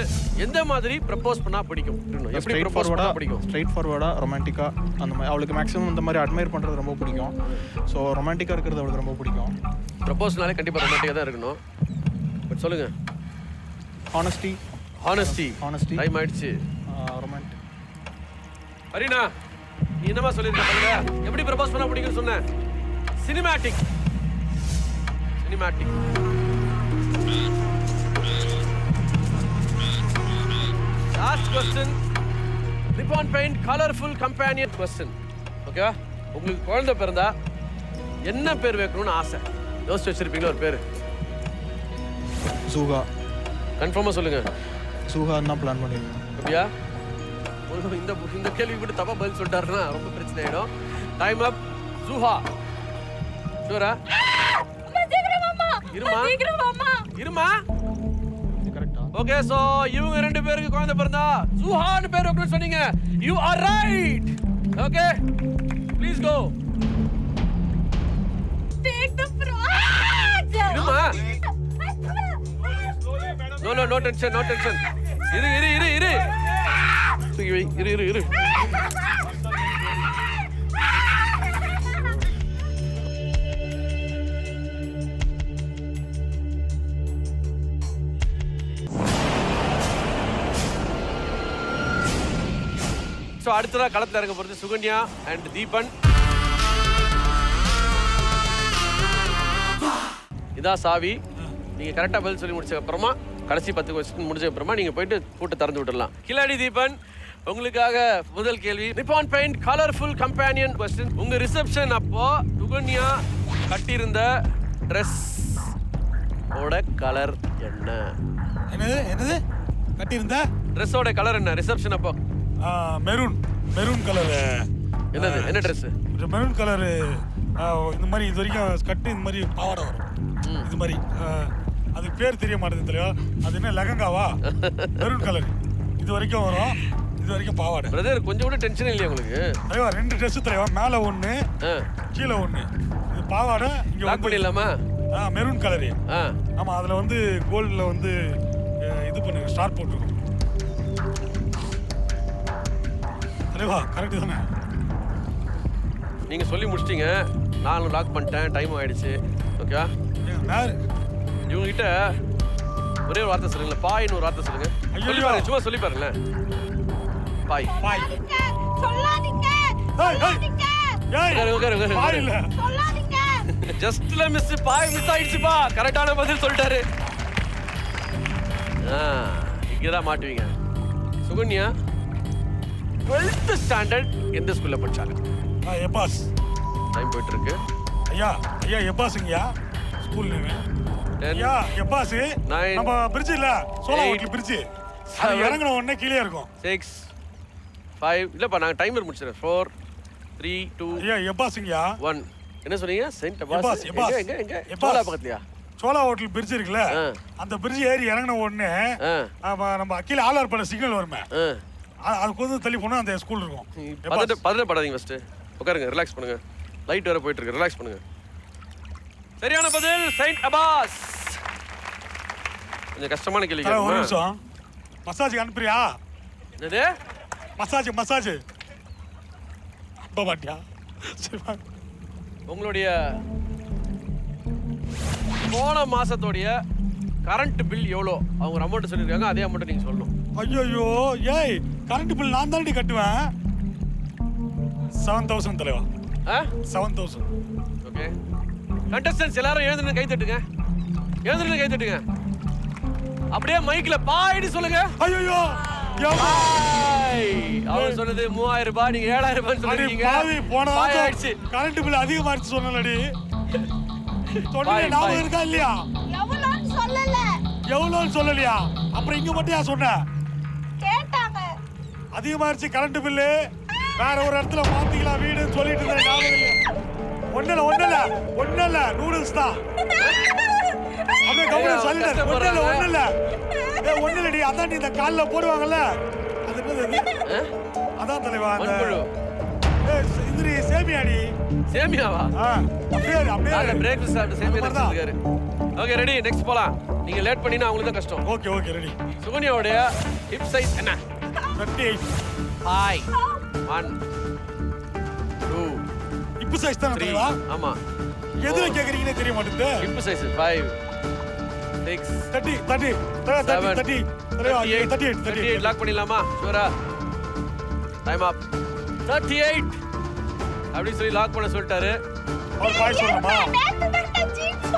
எந்த மாதிரி ப்ரப்போஸ் பண்ணா பிடிக்கும்? எப்படி ப்ரப்போஸ் பண்ணா பிடிக்கும்? ஸ்ட்ரைட் ஃபார்வர்டா, ரொமான்டிக்கா அந்த மாதிரி. அவளுக்கு மேக்ஸிமம் இந்த மாதிரி அட்மையர் பண்ணுறது ரொம்ப பிடிக்கும். ஸோ ரொமான்டிக்காக இருக்கிறது அவளுக்கு ரொம்ப பிடிக்கும். ப்ரப்போஸ்னாலே கண்டிப்பாக ரொமான்டிக்காக தான் இருக்கணும். பட் சொல்லுங்க. ஹானஸ்டி. டைம் ஆயிடுச்சு. ரொமான்டிக். ஃபரீனா, நீ என்னமா சொல்லியிருக்க பாருங்க. எப்படி ப்ரப்போஸ் பண்ணா பிடிக்கும்னு சொன்னேன். Cinematic. Last question. Nippon paint colourful companion question. ஓகேவா? உங்களுக்கு குழந்தை பிறந்தா என்ன பேர் வைக்கணும்னு ஆசை யோசிச்சு வச்சிருப்பீங்களா ஒரு பேர்? ஜூகா. கன்ஃபார்மாக சொல்லுங்க. ஜூகான்னு தான் பிளான் பண்ணியிருக்கேன். அப்படியா? இந்த கேள்வி கூட தப்பா பதில் சொல்லிட்டாருன்னா ரொம்ப பிரச்சனை ஆயிடும். Time up. ஜூஹா. ஷூரா? இருமா. கரெக்டா? ஓகே, சோ இவங்க ரெண்டு பேருக்கு குழந்தை பிறந்தா ஜூஹான்னு பேர் வைக்கணும்னு சொன்னீங்க. You are right. Okay, please go. இருமா. No tension. இரு. ஸோ அடுத்ததா களத்தில் இறங்க போகிறது சுகன்யா அண்ட் தீபன். இதான் சாவி. நீங்கள் கரெக்டாக பதில் சொல்லி முடிச்ச அப்புறமா கடைசி 10 கொஸ்டின் முடிஞ்ச அப்புறமா நீங்கள் போயிட்டு கூட்ட திறந்து விட்டுடலாம். கில்லாடி தீபன், உங்களுக்காக முதல் கேள்வி. நிப்பான் பெயிண்ட் கலர்ஃபுல் கம்பேனியன் கொஸ்டின். உங்கள் ரிசப்ஷன் அப்போ சுகன்யா கட்டியிருந்த ட்ரெஸ் ஓட கலர் என்ன? என்னது கட்டியிருந்த ட்ரெஸ்ஸோட கலர் என்ன ரிசப்ஷன் அப்போ? Maroon colour. என்னது என்ன ட்ரெஸ்? Maroon colour. இந்த மாதிரி இது வரைக்கும் கட்டு இந்த மாதிரி பாவாடை வரும். இது மாதிரி அதுக்கு பேர் தெரிய மாட்டேங்குது தலைவா. அது என்ன லெகங்காவா? மெரூன் கலர் இது வரைக்கும் வரும். இது வரைக்கும் பாவாடை. பிரதர் கொஞ்சம் கூட டென்ஷன் இல்லையா உங்களுக்கு? தலைவா 2 ட்ரெஸ் தலைவா. மேலே 1 கீழே 1. இது பாவாடை. இங்கே லாக் பண்ணிடலாமா? Maroon colour. ஆமாம், அதில் வந்து கோல்டில் வந்து இது பண்ணுங்க, ஸ்டார் போட்டுருக்கோம். தலைவா கரெக்டு தானே? நீங்கள் சொல்லி முடிச்சிட்டீங்க. நானும் லாக் பண்ணிட்டேன். டைம் ஆயிடுச்சு. ஓகேவா? இவங்ககிட்ட ஒரே ஒரு வார்த்தை சொல்லுங்களேன். பாயின்னு ஒரு வார்த்தை சொல்லுங்க. சொல்லி பாருங்க, சும்மா சொல்லி பாருங்களேன். பாய். ஜஸ்ட்ல மிஸ் பாய் மிஸ் ஆயிடுச்சுப்பா. கரெக்டான பதில் சொல்லிட்டாரு. இங்கதான் மாட்டுவீங்க. சுகன்யா 12th ஸ்டாண்டர்ட் எந்த ஸ்கூல்ல படிச்சாங்க? எப்பாஸ். டைம் போயிட்டு இருக்கு. ஐயா எப்பாஸுங்கய்யா ஸ்கூல் நேம். ஐயா எப்பாஸ். நம்ம பிரிட்ஜ் இல்ல, சோலாவூட்ல பிரிட்ஜ். அது இறங்கன உடனே கீழே இருக்கும். 6 5 இல்லப்பா நான் டைமர் முடிச்சிரேன். 4 3 2 ஐயா எப்பாஸுங்கய்யா 1. என்ன சொன்னீங்க? சென்ட் அபாஸ். எங்க சோலா பக்கத்துலயா? சோலா ஹோட்டல் பிரிட்ஜ் இருக்குல்ல, அந்த பிரிட்ஜ் ஏறி இறங்கின உடனே நம்ம கீழே ஆர்ஆர் பண்ண சிக்னல் வருமே, அது கொஞ்சம் தள்ளி போனா அந்த ஸ்கூல் இருக்கும். படாதீங்க, ஃபர்ஸ்ட் உட்காருங்க, ரிலாக்ஸ் பண்ணுங்க. லைட் வேற போயிட்டு இருக்கு, ரிலாக்ஸ் பண்ணுங்க. சரியான பதில் செயின்ட் அபாஸ். கொஞ்சம் கஷ்டமான கேள்வி. ஒரு நிமிஷம், மசாஜ் அனுப்புறியா? என்னது மசாஜ் அப்ப மாட்டியா? உங்களுடைய போன மாசத்தோடைய கரண்ட் பில் எவ்வளோ அவங்க அமௌண்ட் சொல்லியிருக்காங்க, அதே அமௌண்ட் நீங்க சொல்லணும். ஐயோ ஏய், கரண்ட் பில் நான் தாண்டி கட்டுவேன். 7000 தலைவா. 7000. ஓகே, கண்டஸ்டன்ஸ் எல்லாரும் எழுந்துன்னு கை தட்டுங்க, எழுந்துன்னு கை தட்டுங்க. அப்படியே மைக்ல பாய்டி சொல்லுங்க. ஐயோ அவர் சொன்னது 3000 ரூபாய், நீங்க 7000 ரூபாய் சொல்றீங்க. பாவி, போன ஆயிடுச்சு. கரண்ட் பில் அதிகமாச்சு சொன்னலடி. சொன்னே நாம இருக்கா இல்லையா? எவ்வளோன்னு சொல்லலையா? அப்புறம் இங்க மட்டும் ஏன் சொன்ன? கேட்டாங்க. அதிகமாச்சு கரண்ட் பில்லு, வேற ஒரு இடத்துல மாத்திக்கலாம் வீடுன்னு சொல்லிட்டு இருந்தேன். ஞாபகம் இல்லையா? ஒண்ணு இல்ல நூடுல்ஸ் தான். அப்படியே கவனம் சொல்லிட்டேன். ஒண்ணு இல்ல ஒண்ணு இல்லடி. அதான் நீ இந்த கால்ல போடுவாங்கல்ல, அது என்னது? அதான் தலைவா, அந்த இந்திரி சேமியாடி. சேமியாவா? அப்படியே பிரேக்ஃபாஸ்ட் சாப்பிட்டு சேமியா சொல்லிருக்காரு. ஓகே ரெடி, நெக்ஸ்ட் போலாம். நீங்க லேட் பண்ணினா உங்களுக்கு தான் கஷ்டம். Okay ready. சுகன்யாவுடைய ஹிப் சைஸ் என்ன? 38. 5 1 2 ஹிப் சைஸ் தான் தலைவா. ஆமா, எதுல கேக்குறீங்கன்னே தெரிய மாட்டேங்குது. ஹிப் சைஸ் 5 6 30 தலைவா. 38 லாக் பண்ணிடலாமா? ஷூரா? டைம் அப். 38 அப்படி சொல்லி லாக் பண்ண சொல்லிட்டாரு. அவர் பாய் சொல்லணுமா?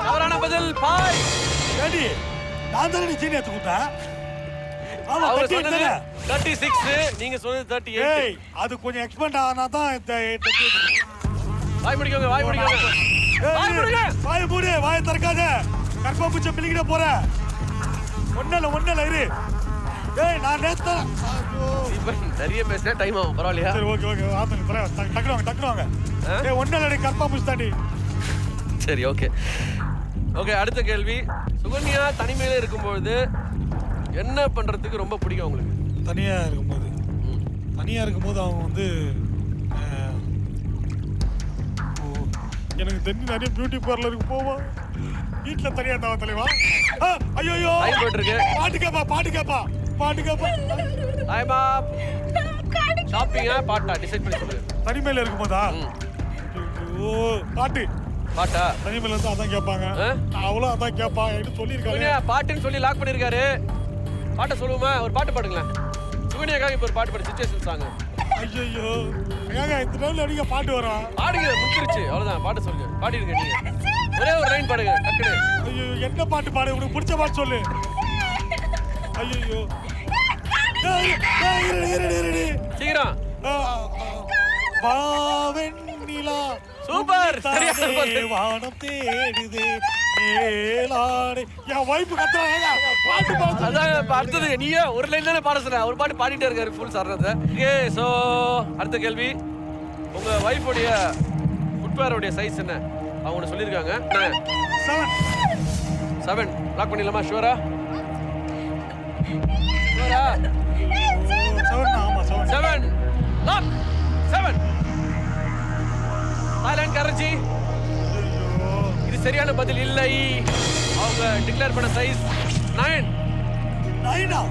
அவரான பதில் பாய். ஏடி, நான் தானே ஜீனி எடுத்து கொடுத்தேன். ஆமா, அவர் 38 சொன்னது தானே? 36 நீங்க சொன்னது 38. ஏய் அது கொஞ்சம் எக்ஸ்பெண்ட் ஆனா தான் வாய் முடிக்கோங்க வாய் முடிக்கோங்க வாய் முடிங்க. வாய் மூடு, வாய் திறக்காத. கற்பா பூச்சை மில்லிக்கிட்ட போற. ஒண்ணல இரு. ஏய் நான் நேத்து இப்ப நிறைய பேசினா டைம் ஆகும் பரவாயில்லையா? சரி ஓகே ஆத்தங்க பரவாயில்ல. டக்குனு வாங்க. ஏய் ஒண்ணல கற்பா பூச்சி தாண்டி. சரி ஓகே ஓகே. அடுத்த கேள்வி, சுகன்யா தனிமையில இருக்கும்பொழுது என்ன பண்றதுக்கு ரொம்ப பிடிக்கும் உங்களுக்கு? தனியா இருக்கும்போது அவங்க வந்து எனக்கு தெரிஞ்சு நிறைய பியூட்டி பார்லருக்கு போவான். வீட்டுல தனியா இருந்தா தலைவா. ஐயோ டைம் போயிட்டு இருக்கு. பாட்டு கேப்பா. டைம் அப். ஷாப்பிங்கா பாட்டா டிசைட் பண்ணி சொல்லுங்க. தனிமையில இருக்கும்போதா? ஓ பாட்டா தனிமையில இருந்தா அதான் கேட்பாங்க. அவளும் அதான் கேட்பா. என்ன சொல்லியிருக்காங்க? சுகன்யா பாட்டுன்னு சொல்லி லாக் பண்ணிருக்காரு. பாட்டை சொல்லுவோமா? ஒரு பாட்டு பாடுங்களேன். சுகன்யாக்காக இப்போ ஒரு பாட்டு பாடு, சிச்சுவேஷன் சாங். ஐயோ ஏங்க இந்த டைம்ல அடிக்க பாட்டு வரும். பாடுங்க, முக்கிருச்சு அவ்வளவுதான். பாட்டு சொல்லுங்க, பாடிடுங்க நீங்க. ஒரே ஒரு லைன் பாடுங்க டக்குனு. ஐயோ என்ன பாட்டு பாடு? உனக்கு பிடிச்ச பாட்டு சொல்லு. ஐயோ சீக்கிரம். வாவெண்ணிலா சூப்பர். சரியா வானம் தேடுதே மேலாடை. என் வைஃப் கத்துறாங்க பாட்டு பாடு. அதான் அடுத்தது நீயே ஒரு லைன் தானே பாட சொன்ன. ஒரு பாட்டு பாடிட்டே இருக்காரு ஃபுல் சரணத்தை. ஓகே சோ அடுத்த கேள்வி, உங்க வைஃபோடைய ஃபுட்வேரோடைய சைஸ் என்ன? அவங்க சொல்லியிருக்காங்க 7. லாக் பண்ணிடலாமா? ஷூரா? ஆமா 7 லாக். 7 Thailand currency. இது சரியான பதில் இல்லை. அவங்க டிக்ளேர் பண்ண சைஸ் 9. 9ஆ?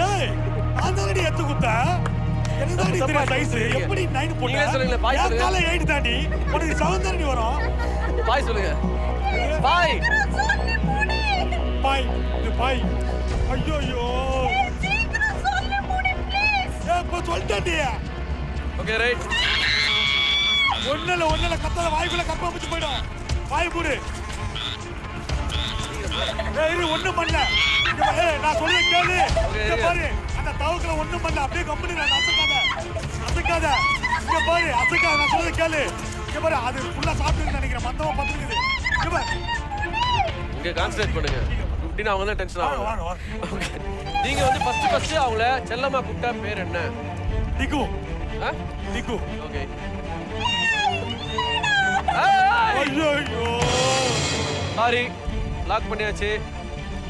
ஏய் நான் தானடி எத்து குத்த. எனக்கு தானடி தெரியும் சைஸ். எப்படி 9 போட்ட? நீங்க சொல்லுங்க. பாய் சொல்லுங்க. காலை 8 தாண்டி. உனக்கு 7 தானடி வரும். பாய் சொல்லுங்க. பாய். இது பாய். ஐயோ இப்போ சொல்லிட்டாண்டி. Okay right. ஒண்ணுல கத்தாத. வாய்க்குள்ள கப்பா பிடிச்சு போயிடும். வாய் மூடு. இரு ஒண்ணும் பண்ணல. நான் சொல்ல கேளு. இங்க பாரு அந்த தவக்கல ஒண்ணும் பண்ணல. அப்படியே கம்பெனி நான் அசைக்காத. இங்க பாரு அசைக்காத. நான் சொல்ல கேளு. இங்க பாரு அது ஃபுல்லா சாப்பிட்டுன்னு நினைக்கிறேன். மந்தமா பத்துக்குது. இங்க பாரு. இங்க கான்சன்ட்ரேட் பண்ணுங்க. இப்படின்னா அவங்க தான் டென்ஷன் ஆகும். வாங்க. நீங்க வந்து ஃபர்ஸ்ட் அவங்கள செல்லமா கூப்பிட்டா பேர் என்ன? டிகு. டிகு. ஓகே. ஐயோ சாரி லாக் பண்ணியாச்சு.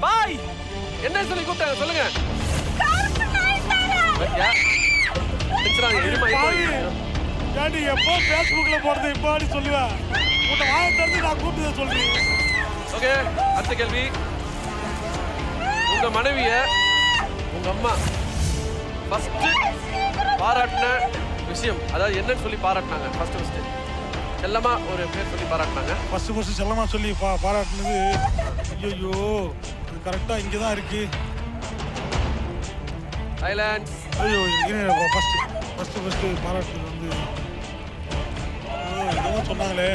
பாய் என்ன சொல்லி கூப்பிட்டாங்க சொல்லுங்க. ஏண்டி எப்போ ஃபேஸ்புக்ல போடுறது இப்போ சொல்லுவேன். உன்னை வாயை திறந்து நான் கூப்பிட்டு சொல்றேன். ஓகே அடுத்த கேள்வி, உங்க மனைவிய உங்க அம்மா ஃபர்ஸ்ட் பாராட்டின விஷயம், அதாவது என்னன்னு சொல்லி பாராட்டினாங்க? ஃபர்ஸ்ட் செல்லமா ஒரு பேர் சொல்லி பாராட்டினாங்க. ஃபர்ஸ்ட் செல்லமா சொல்லி பாராட்டினது ஐயோ அது கரெக்டா இங்க தான் இருக்கு. ஐலாண்ட். ஐயோ ஃபர்ஸ்ட் பாராட்டினது வந்து ஏதோ சொன்னாங்களே.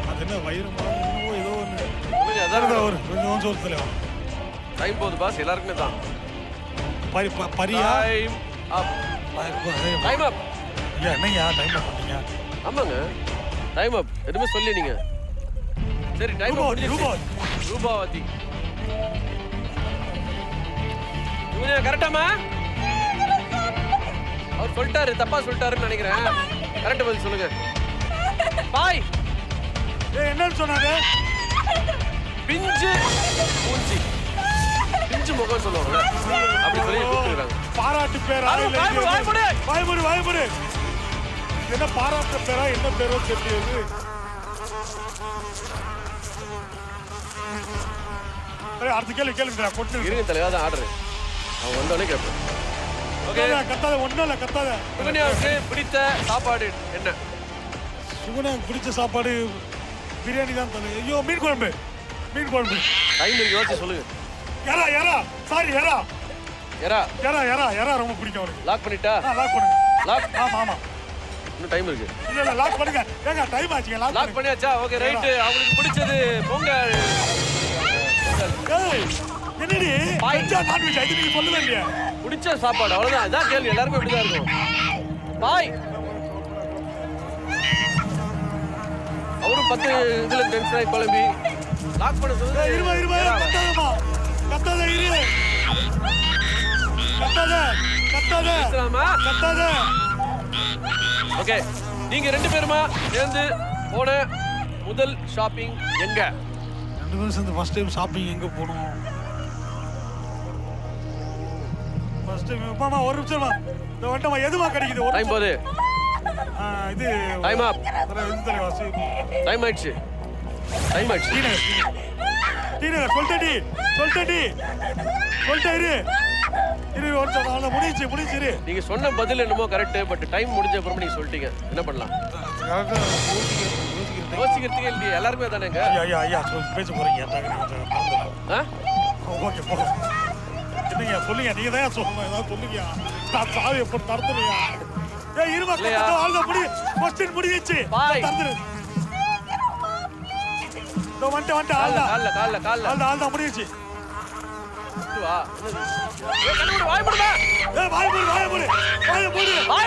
அது என்ன வைரமா ஏதோ ஒன்று. அதான் ஒரு கொஞ்சம் சொல்லுங்க. டைம் போகுது பாஸ், எல்லாருக்குமே தான். பரியா டைம் அப். என்னையா டைம் அப் பண்ணீங்க? ஆமாங்க டைம் அப். எதுவுமே சொல்லி நீங்க. சரி டைம் அப் முடிஞ்சிருச்சு. ரூபாவதி. இவங்க கரெக்டாமா? அவர் சொல்லிட்டாரு, தப்பா சொல்லிட்டாருன்னு நினைக்கிறேன். கரெக்ட் பதில் சொல்லுங்க. பாய். என்னன்னு சொன்னாங்க? பிஞ்சு மூஞ்சி, பிஞ்சு முகம் சொல்லுவாங்க. அப்படி சொல்லி கூப்பிட்டுருக்காங்க. பாராட்டு பேரா? வாய்மொழி என்ன பாராட்டு பேரா என்ன பேரோ தெரியாது. அடுத்த கேள்வி கொட்டு இருங்க தலைவா தான் ஆர்டர். அவன் வந்தோடனே கேட்பேன். ஓகே கத்தாத. ஒன்றும் இல்லை கத்தாத. சுகன்யாவுக்கு பிடித்த சாப்பாடு என்ன? சுகன்யாவுக்கு பிடிச்ச சாப்பாடு பிரியாணி தான் தரு. ஐயோ மீன் குழம்பு. டைம் இருக்கு, யோசிச்சு சொல்லுங்க. எறா சாரி எறா ரொம்ப பிடிக்கும் அவருக்கு. லாக் பண்ணிட்டா? லாக் பண்ணுங்க. லாக். ஆமா இன்னும் டைம் இருக்கு. இல்ல லாக் பண்ணுங்க. ஏங்க டைம் ஆச்சுங்க. லாக் பண்ணியாச்சா? Okay right. அவங்களுக்கு பிடிச்சது பொங்கல். என்னடி வெஜ்ஜா நான்வெஜ் இது நீங்க சொல்லவே இல்லையா? பிடிச்ச சாப்பாடு அவ்வளவுதான். அதான் கேள்வி. எல்லாருக்கும் இப்படிதான் இருக்கும். பாய். அவரும் 10 இதுல டென்ஷன் ஆகி குழம்பி லாக் பண்ண சொல்லுங்க. இருமா கத்தாதமா கத்தாத இரு கத்தாத. ஓகே, நீங்க 2 பேருமா சேர்ந்து போன முதல் ஷாப்பிங் எங்க? 2 பேரும் சேர்ந்து ஃபர்ஸ்ட் டைம் ஷாப்பிங் எங்க போனோம்? ஃபர்ஸ்ட் டைம் மாமா ஒரு நிமிஷமா இந்த வட்டமா எதுமா கிடைக்குது? டைம் போகுது. இது டைம் அப். இது தலைவாசி டைம் ஆயிடுச்சு. டீனகர் சொல்லிட்டேடி இரு ஒரு நிமிஷம் முடிச்சு இரு. நீங்க சொன்ன பதில் என்னமோ கரெக்ட். பட் டைம் முடிஞ்ச அப்புறம் நீங்க சொல்லிட்டீங்க. என்ன பண்ணலாம்? யோசிக்கிறதுக்கே இல்லையே. எல்லாருமே தானேங்க. ஐயா பேச போறீங்க. ஓகே போ. என்னங்க சொல்லுங்க. நீங்க தான் சொல்லணும். ஏதாவது சொல்லுங்க. நான் சாவி எப்போ தரதுலையா? ஏய் இருமா ஆல்தா முடி. क्वेश्चन முடிஞ்சிச்சு. தரது. தோ வந்து ஆல்தா முடிஞ்சிச்சு. வா. ஏய் கண்ணு வாய் மூடுடா. ஏய் வாய் மூடு. ஏய் மூடு. ஏய்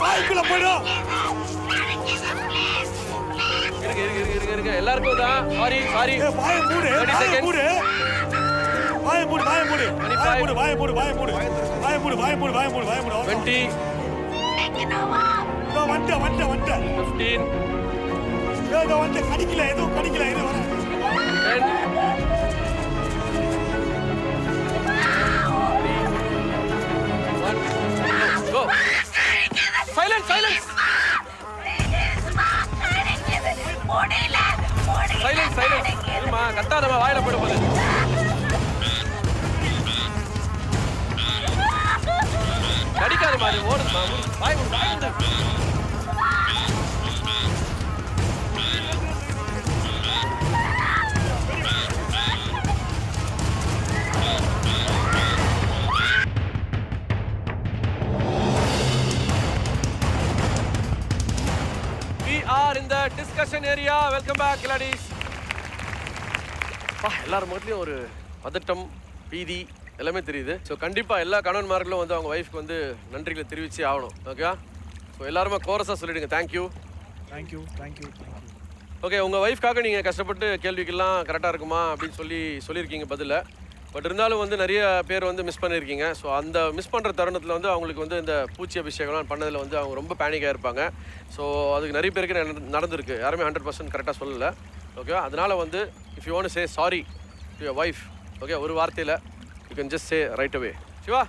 வாய்க்குள்ள போடு. இருங்க. எல்லாருக்கும் தான். சாரி. ஏய் வாய் மூடு. வாய் மூடு. 20. தோ வந்து 15. ஏதோ வந்து கடிக்கல இரு வர. 10. 1. Go. Silence. Silence. இருமா கத்தாதமா வாயில போட போகுது. கடிக்காத மாதிரி ஓடுமா. வாய் மூடு. We are in the discussion area. Welcome back, ladies. எல்லாரும் முகத்துலையும் ஒரு பதட்டம், பீதி எல்லாமே தெரியுது. ஸோ கண்டிப்பாக எல்லா கணவன்மார்களும் வந்து அவங்க ஒய்ஃப்க்கு வந்து நன்றிகளை தெரிவிச்சே ஆகணும். ஓகேவா? ஸோ எல்லாருமே கோரஸாக சொல்லிடுங்க. தேங்க்யூ. ஓகே, உங்கள் ஒய்ஃப்காக நீங்கள் கஷ்டப்பட்டு கேள்விக்கெல்லாம் கரெக்டாக இருக்குமா அப்படின்னு சொல்லியிருக்கீங்க பதில். பட் இருந்தாலும் வந்து நிறைய பேர் வந்து மிஸ் பண்ணியிருக்கீங்க. ஸோ அந்த மிஸ் பண்ணுற தருணத்தில் வந்து அவங்களுக்கு வந்து இந்த பூச்சி அபிஷேகம்லாம் பண்ணதில் வந்து அவங்க ரொம்ப பேனிக்காக இருப்பாங்க. ஸோ அதுக்கு நிறைய பேருக்கு நடந்திருக்கு. யாருமே 100% கரெக்டாக சொல்லலை. ஓகேவா? அதனால் வந்து if you want say sorry to your wife, okay, ஒரு வார்த்தையில் you can just say right away. Siva,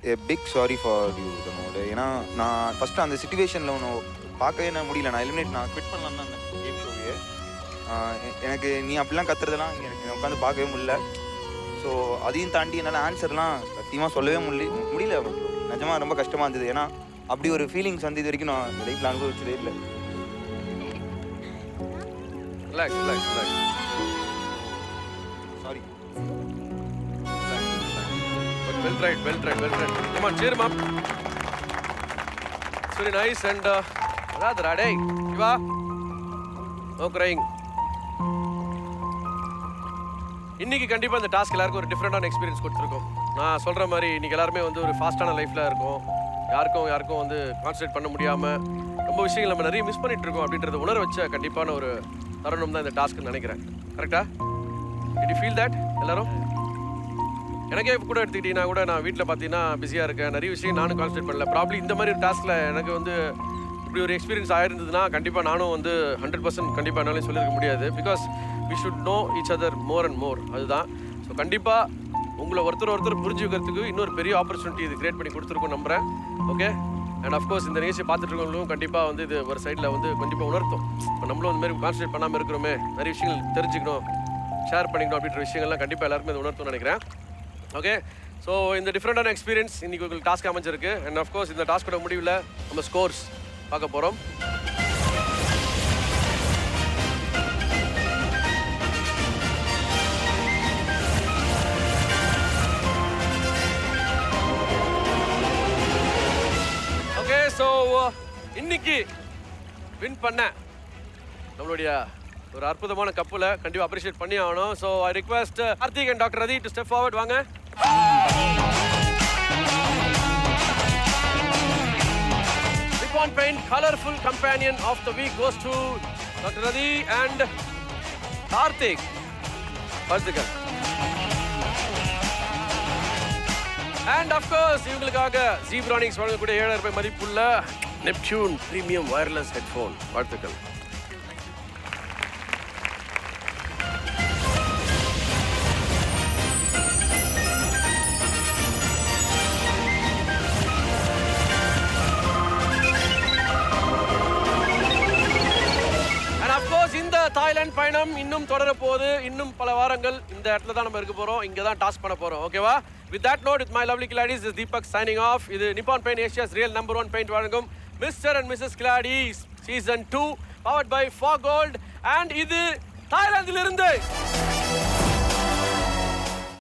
a big sorry for you தனோட. ஏன்னா நான் ஃபஸ்ட்டு அந்த சிச்சுவேஷனில் ஒன்று பார்க்கவே நான் முடியல. நான் குவிட் பண்ணலாம் தான் அந்த கேம் ஷோவே. எனக்கு நீ அப்படிலாம் கத்துறதெல்லாம் எனக்கு உட்காந்து பார்க்கவே முடியல. ஸோ அதையும் தாண்டி என்னால் ஆன்சர்லாம் சத்தியமாக சொல்லவே முடியல. நிஜமாக ரொம்ப கஷ்டமாக இருந்தது. ஏன்னா அப்படி ஒரு ஃபீலிங்ஸ் வந்து இது வரைக்கும் நான் லைஃப்பில் அனுபவிச்சதே இல்லை. Relax. Sorry. Well tried. Come on, cheer him up. It's very nice and Radha, hey, Shiva. No crying. இன்னைக்கு கண்டிப்பாக இந்த டாஸ்க் எல்லாருக்கும் ஒரு டிஃப்ரெண்டான எக்ஸ்பீரியன்ஸ் கொடுத்துருக்கோம். நான் சொல்கிற மாதிரி இன்னைக்கு எல்லாருமே வந்து ஒரு ஃபாஸ்ட்டான லைஃப்பில் இருக்கும். யாருக்கும் வந்து கான்சன்ட்ரேட் பண்ண முடியாமல் ரொம்ப விஷயங்கள் நம்ம நிறைய மிஸ் பண்ணிட்டு இருக்கோம் அப்படின்றத உணர வச்ச கண்டிப்பான ஒரு தருணம் தான் இந்த டாஸ்க்குன்னு நினைக்கிறேன். கரெக்டா? டிட் யூ ஃபீல் தட் எல்லாரும்? எனக்கே கூட எடுத்துக்கிட்டீங்கன்னா கூட நான் வீட்டில் பார்த்தீங்கன்னா பிஸியாக இருக்கேன். நிறைய விஷயம் நானும் கான்சன்ட்ரேட் பண்ணல. ப்ராப்ளி இந்த மாதிரி ஒரு டாஸ்கில் எனக்கு வந்து இப்படி ஒரு எக்ஸ்பீரியன்ஸ் ஆயிருந்ததுன்னா கண்டிப்பாக நானும் வந்து 100% கண்டிப்பாக என்னாலே சொல்லியிருக்க முடியாது. Because we should know each other more and more. அதுதான். ஸோ கண்டிப்பாக உங்களை ஒருத்தர் புரிஞ்சுக்கிறதுக்கு இன்னொரு பெரிய ஆப்பர்ச்சுனிட்டி இது கிரியேட் பண்ணி கொடுத்துருக்கோம் நம்புகிறேன். ஓகே, அண்ட் அஃப்கோர்ஸ் இந்த நிகழ்ச்சியை பார்த்துட்டு இருக்கவங்களும் கண்டிப்பாக வந்து இது ஒரு சைடில் வந்து கண்டிப்பாக உணர்த்தும். இப்போ நம்மளும் இந்த மாதிரி கான்சன்ட்ரேட் பண்ணாமல் இருக்கிறோமே, நிறைய விஷயங்கள் தெரிஞ்சுக்கணும், ஷேர் பண்ணிக்கணும் அப்படின்ற விஷயங்கள்லாம் கண்டிப்பாக எல்லாருமே இது உணர்த்தும்னு நினைக்கிறேன். ஓகே, ஸோ இந்த டிஃப்ரெண்டான எக்ஸ்பீரியன்ஸ் இன்றைக்கி உங்களுக்கு டாஸ்க் அமைஞ்சிருக்கு. அண்ட் அஃப்கோர்ஸ் இந்த டாஸ்கோட முடிவில் நம்ம ஸ்கோர்ஸ் பார்க்க போகிறோம். ஓகே, ஸோ இன்னைக்கு வின் பண்ண நம்மளுடைய ஒரு அற்புதமான கப்புல கண்டிப்பா அப்ரிஷியேட் பண்ணி ஆகணும். So I request Karthik and doctor Rati to step forward. வாங்க. Nippon Paint Colorful Companion of the Week goes to Dr. Radi and Karthik. வாழ்த்துக்கள். And of course இவங்களுக்காக ஜீப்ரானிக்ஸ் வழங்கக்கூடிய 7000 ரூபாய் மதிப்புள்ள நெப்டியூன் பிரீமியம் வயர்லெஸ் ஹெட்ஃபோன். வாழ்த்துக்கள். இந்த தாய்லாந்து பயணம் இன்னும் தொடர போகுது. இன்னும் பல வாரங்கள் இந்த இடத்துல தான் நம்ம இருக்க போறோம். இங்க தான் டாஸ்க் பண்ண போறோம். ஓகேவா? With that note, with my lovely Kiladis, this is Deepak signing off. இது Nippon Paint Asia's real #1 paint வழங்கும் Mr. and Mrs. Kiladis Season 2 powered by Fog Gold. And இது தாய்லாந்திலிருந்து